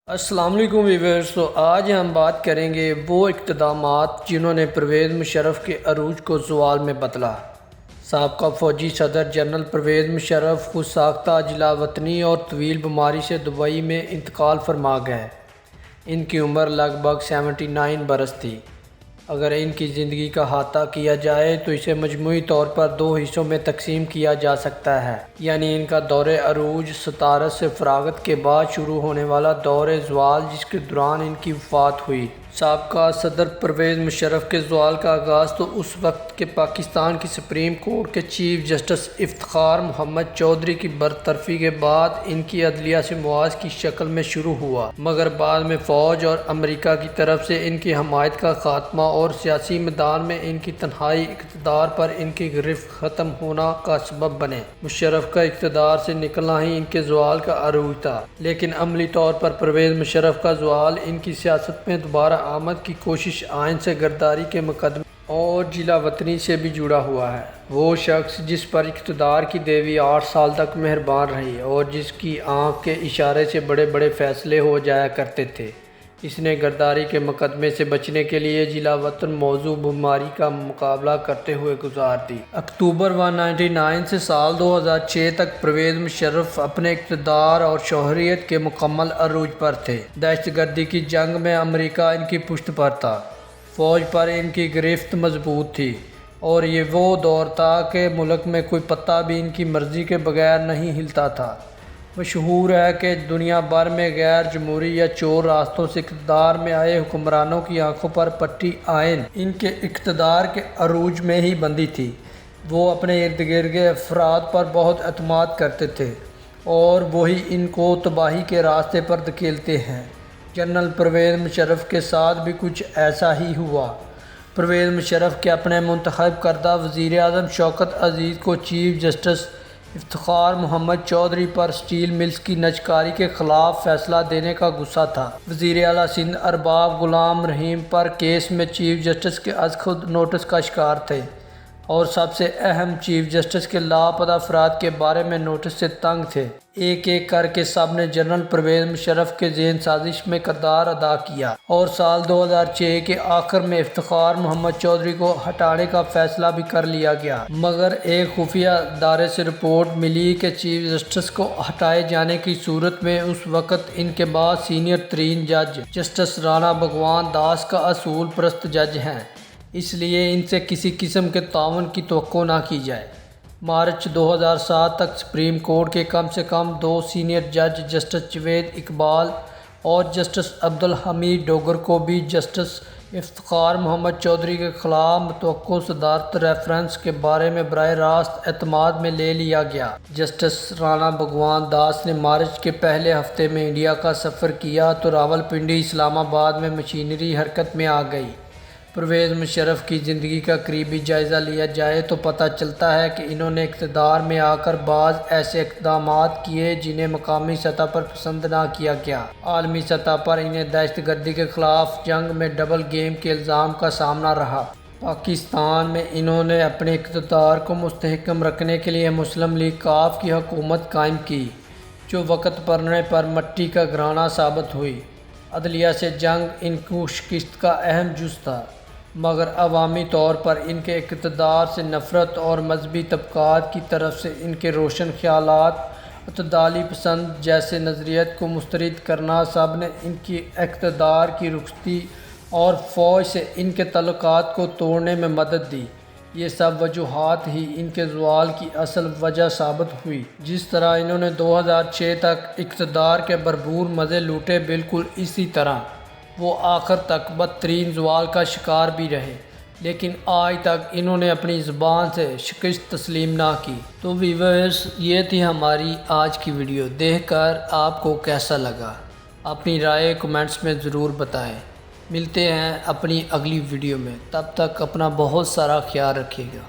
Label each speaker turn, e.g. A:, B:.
A: السلام علیکم ویورز۔ تو آج ہم بات کریں گے وہ اقتدامات جنہوں نے پرویز مشرف کے عروج کو زوال میں بدلا۔ سابقہ فوجی صدر جنرل پرویز مشرف خود ساختہ جلا وطنی اور طویل بیماری سے دبئی میں انتقال فرما گئے۔ ان کی عمر لگ بھگ 79 برس تھی۔ اگر ان کی زندگی کا احاطہ کیا جائے تو اسے مجموعی طور پر 2 حصوں میں تقسیم کیا جا سکتا ہے، یعنی ان کا دور عروج 17 سے فراغت کے بعد شروع ہونے والا دور زوال، جس کے دوران ان کی وفات ہوئی۔ سابقہ صدر پرویز مشرف کے زوال کا آغاز تو اس وقت کے پاکستان کی سپریم کورٹ کے چیف جسٹس افتخار محمد چودھری کی برطرفی کے بعد ان کی عدلیہ سے معاذ کی شکل میں شروع ہوا، مگر بعد میں فوج اور امریکہ کی طرف سے ان کی حمایت کا خاتمہ اور سیاسی میدان میں ان کی تنہائی اقتدار پر ان کی گرفت ختم ہونا کا سبب بنے۔ مشرف کا اقتدار سے نکلنا ہی ان کے زوال کا عروج تھا، لیکن عملی طور پر پرویز مشرف کا زوال ان کی سیاست میں دوبارہ آمد کی کوشش، آئین سے غداری کے مقدمے اور جلا وطنی سے بھی جڑا ہوا ہے۔ وہ شخص جس پر اقتدار کی دیوی 8 سال تک مہربان رہی اور جس کی آنکھ کے اشارے سے بڑے بڑے فیصلے ہو جایا کرتے تھے، اس نے غداری کے مقدمے سے بچنے کے لیے جلا وطن موضوع بیماری کا مقابلہ کرتے ہوئے گزار دی۔ اکتوبر 1999 سے سال 2006 تک پرویز مشرف اپنے اقتدار اور شہریت کے مکمل عروج پر تھے۔ دہشت گردی کی جنگ میں امریکہ ان کی پشت پر تھا، فوج پر ان کی گرفت مضبوط تھی، اور یہ وہ دور تھا کہ ملک میں کوئی پتا بھی ان کی مرضی کے بغیر نہیں ہلتا تھا۔ مشہور ہے کہ دنیا بھر میں غیر جمہوری یا چور راستوں سے اقتدار میں آئے حکمرانوں کی آنکھوں پر پٹی آئین ان کے اقتدار کے عروج میں ہی بندھی تھی۔ وہ اپنے ارد گرد کے افراد پر بہت اعتماد کرتے تھے اور وہی ان کو تباہی کے راستے پر دھکیلتے ہیں۔ جنرل پرویز مشرف کے ساتھ بھی کچھ ایسا ہی ہوا۔ پرویز مشرف کے اپنے منتخب کردہ وزیر اعظم شوکت عزیز کو چیف جسٹس افتخار محمد چودھری پر سٹیل ملز کی نجکاری کے خلاف فیصلہ دینے کا غصہ تھا۔ وزیر اعلیٰ سندھ ارباب غلام رحیم پر کیس میں چیف جسٹس کے از خود نوٹس کا شکار تھے، اور سب سے اہم، چیف جسٹس کے لاپتہ افراد کے بارے میں نوٹس سے تنگ تھے۔ ایک ایک کر کے سب نے جنرل پرویز مشرف کے ذہن سازش میں کردار ادا کیا، اور سال 2006 کے آخر میں افتخار محمد چودھری کو ہٹانے کا فیصلہ بھی کر لیا گیا، مگر ایک خفیہ ادارے سے رپورٹ ملی کہ چیف جسٹس کو ہٹائے جانے کی صورت میں اس وقت ان کے بعد سینئر ترین جج جسٹس رانا بھگوان داس کا اصول پرست جج ہیں، اس لیے ان سے کسی قسم کے تعاون کی توقع نہ کی جائے۔ مارچ 2007 تک سپریم کورٹ کے کم سے کم 2 سینئر جج جسٹس جاوید اقبال اور جسٹس عبدالحمید ڈوگر کو بھی جسٹس افتخار محمد چودھری کے خلاف متوقع صدارت ریفرنس کے بارے میں براہ راست اعتماد میں لے لیا گیا۔ جسٹس رانا بھگوان داس نے مارچ کے پہلے ہفتے میں انڈیا کا سفر کیا تو راولپنڈی، اسلام آباد میں مشینری حرکت میں آ گئی۔ پرویز مشرف کی زندگی کا قریبی جائزہ لیا جائے تو پتہ چلتا ہے کہ انہوں نے اقتدار میں آ کر بعض ایسے اقدامات کیے جنہیں مقامی سطح پر پسند نہ کیا گیا۔ عالمی سطح پر انہیں دہشت گردی کے خلاف جنگ میں ڈبل گیم کے الزام کا سامنا رہا۔ پاکستان میں انہوں نے اپنے اقتدار کو مستحکم رکھنے کے لیے مسلم لیگ ق کی حکومت قائم کی، جو وقت پڑنے پر مٹی کا گھرانہ ثابت ہوئی۔ عدلیہ سے جنگ ان کی شکست کا اہم جز تھا، مگر عوامی طور پر ان کے اقتدار سے نفرت اور مذہبی طبقات کی طرف سے ان کے روشن خیالات، اعتدالی پسند جیسے نظریات کو مسترد کرنا، سب نے ان کی اقتدار کی رخصتی اور فوج سے ان کے تعلقات کو توڑنے میں مدد دی۔ یہ سب وجوہات ہی ان کے زوال کی اصل وجہ ثابت ہوئی۔ جس طرح انہوں نے 2006 تک اقتدار کے بھرپور مزے لوٹے، بالکل اسی طرح وہ آخر تک بدترین زوال کا شکار بھی رہے، لیکن آج تک انہوں نے اپنی زبان سے شکست تسلیم نہ کی۔ تو ویورز، یہ تھی ہماری آج کی ویڈیو۔ دیکھ کر آپ کو کیسا لگا؟ اپنی رائے کمنٹس میں ضرور بتائیں۔ ملتے ہیں اپنی اگلی ویڈیو میں، تب تک اپنا بہت سارا خیال رکھیے گا۔